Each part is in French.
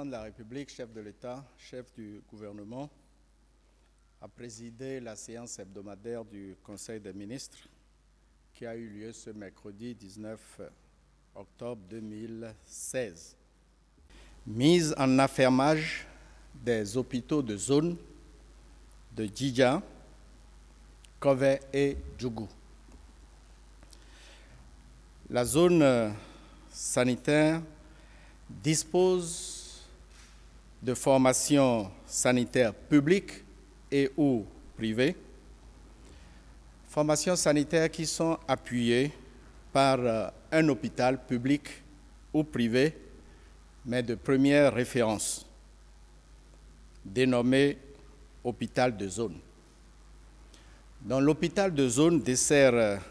président de la République, chef de l'État, chef du gouvernement, a présidé la séance hebdomadaire du Conseil des ministres qui a eu lieu ce mercredi 19 octobre 2016. Mise en affermage des hôpitaux de zone de Djidja, Kové et Djougou. La zone sanitaire dispose de formations sanitaires publiques et ou privées, formations sanitaires qui sont appuyées par un hôpital public ou privé, mais de première référence, dénommé hôpital de zone. Dans l'hôpital de zone dessert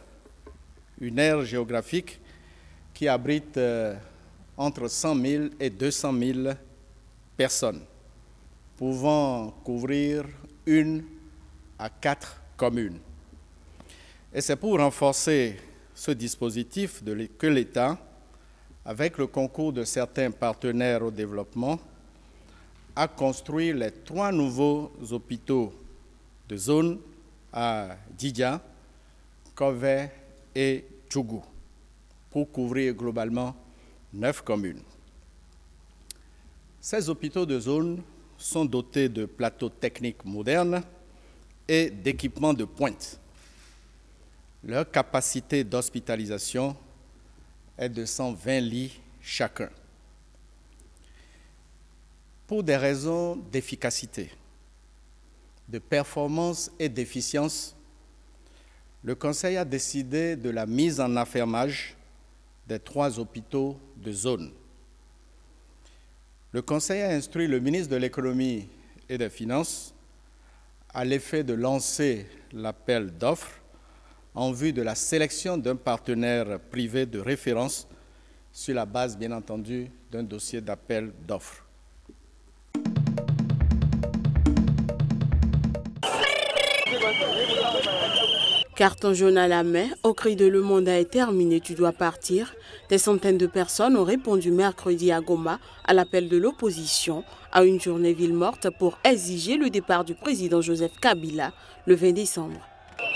une aire géographique qui abrite entre 100 000 et 200 000 personnes, pouvant couvrir 1 à 4 communes. Et c'est pour renforcer ce dispositif que l'État, avec le concours de certains partenaires au développement, a construit les 3 nouveaux hôpitaux de zone à Djidja, Kové et Djougou, pour couvrir globalement 9 communes. Ces hôpitaux de zone sont dotés de plateaux techniques modernes et d'équipements de pointe. Leur capacité d'hospitalisation est de 120 lits chacun. Pour des raisons d'efficacité, de performance et d'efficience, le Conseil a décidé de la mise en affermage des 3 hôpitaux de zone. Le Conseil a instruit le ministre de l'Économie et des Finances à l'effet de lancer l'appel d'offres en vue de la sélection d'un partenaire privé de référence sur la base, bien entendu, d'un dossier d'appel d'offres. Carton jaune à la main, au cri de le mandat est terminé, tu dois partir. Des centaines de personnes ont répondu mercredi à Goma à l'appel de l'opposition à une journée ville morte pour exiger le départ du président Joseph Kabila le 20 décembre.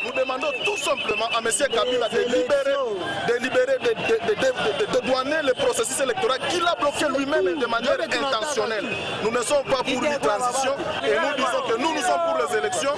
Nous demandons tout simplement à M. Kabila de douaner le processus électoral qu'il a bloqué lui-même de manière intentionnelle. Nous ne sommes pas pour une transition et nous disons que nous sommes pour les élections,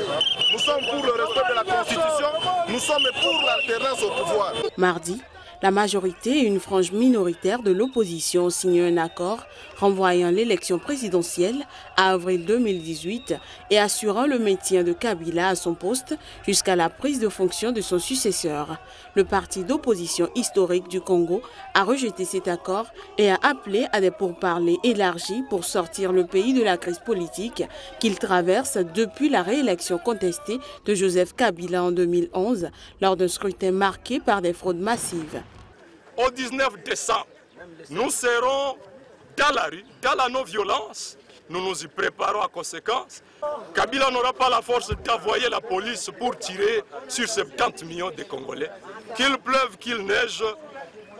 nous sommes pour le respect de la Constitution, nous sommes pour l'alternance au pouvoir. Mardi, la majorité et une frange minoritaire de l'opposition ont signé un accord renvoyant l'élection présidentielle à avril 2018 et assurant le maintien de Kabila à son poste jusqu'à la prise de fonction de son successeur. Le parti d'opposition historique du Congo a rejeté cet accord et a appelé à des pourparlers élargis pour sortir le pays de la crise politique qu'il traverse depuis la réélection contestée de Joseph Kabila en 2011 lors d'un scrutin marqué par des fraudes massives. Au 19 décembre, nous serons dans la rue, dans la non-violence. Nous nous y préparons à conséquence. Kabila n'aura pas la force d'envoyer la police pour tirer sur 70 millions de Congolais. Qu'il pleuve, qu'il neige,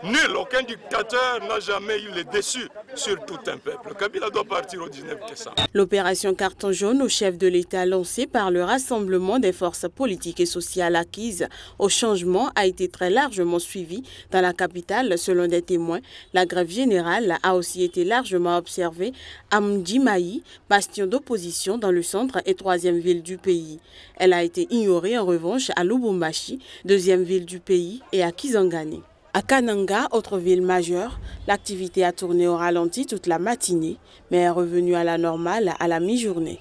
nul, aucun dictateur n'a jamais eu le dessus sur tout un peuple. Kabila doit partir au 19 décembre. L'opération Carton jaune au chef de l'État lancée par le rassemblement des forces politiques et sociales acquises au changement a été très largement suivie dans la capitale selon des témoins. La grève générale a aussi été largement observée à Mdjimaï, bastion d'opposition dans le centre et 3e ville du pays. Elle a été ignorée en revanche à Lubumbashi, 2e ville du pays, et à Kisangani. À Kananga, autre ville majeure, l'activité a tourné au ralenti toute la matinée, mais est revenue à la normale à la mi-journée.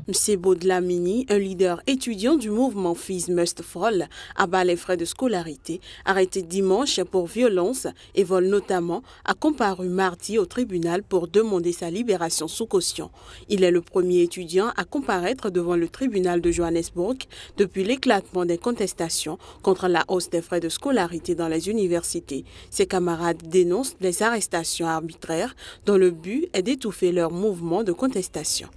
Msebo Dlamini, un leader étudiant du mouvement Fees Must Fall, abat les frais de scolarité, arrêté dimanche pour violence et vol notamment, a comparu mardi au tribunal pour demander sa libération sous caution. Il est le premier étudiant à comparaître devant le tribunal de Johannesburg depuis l'éclatement des contestations contre la hausse des frais de scolarité dans les universités. Ses camarades dénoncent des arrestations arbitraires dont le but est d'étouffer leur mouvement de contestation.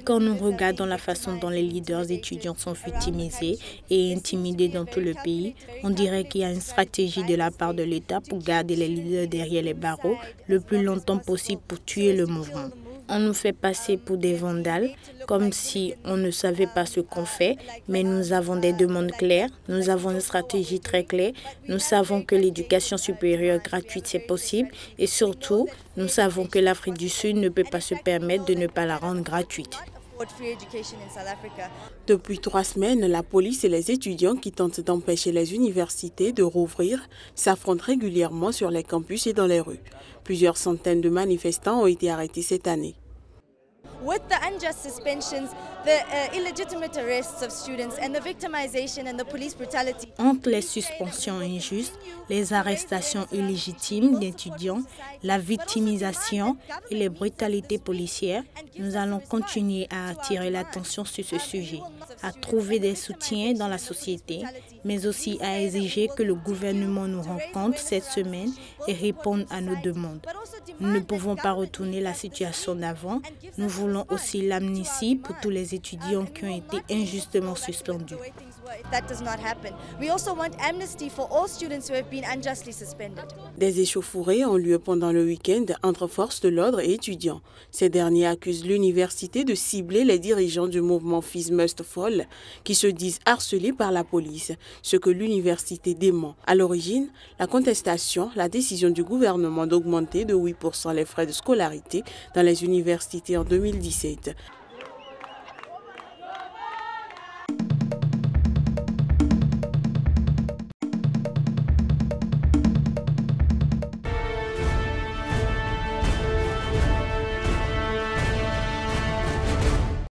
Quand nous regardons la façon dont les leaders étudiants sont victimisés et intimidés dans tout le pays, on dirait qu'il y a une stratégie de la part de l'État pour garder les leaders derrière les barreaux le plus longtemps possible pour tuer le mouvement. On nous fait passer pour des vandales, comme si on ne savait pas ce qu'on fait, mais nous avons des demandes claires, nous avons une stratégie très claire, nous savons que l'éducation supérieure gratuite c'est possible et surtout, nous savons que l'Afrique du Sud ne peut pas se permettre de ne pas la rendre gratuite. Depuis 3 semaines, la police et les étudiants qui tentent d'empêcher les universités de rouvrir s'affrontent régulièrement sur les campus et dans les rues. Plusieurs centaines de manifestants ont été arrêtés cette année. With the unjust suspensions, the illegitimate arrests of students and the victimization and the police brutality. Entre les suspensions injustes, les arrestations illégitimes d'étudiants, la victimisation et les brutalités policières, nous allons continuer à attirer l'attention sur ce sujet, à trouver des soutiens dans la société, mais aussi à exiger que le gouvernement nous rencontre cette semaine et réponde à nos demandes. Nous ne pouvons pas retourner la situation d'avant. Nous voulons aussi l'amnistie pour tous les étudiants qui ont été injustement suspendus. Des échauffourées ont lieu pendant le week-end entre forces de l'ordre et étudiants. Ces derniers accusent l'université de cibler les dirigeants du mouvement Fees Must Fall qui se disent harcelés par la police, ce que l'université dément. À l'origine, la contestation, la décision du gouvernement d'augmenter de 8% les frais de scolarité dans les universités en 2017.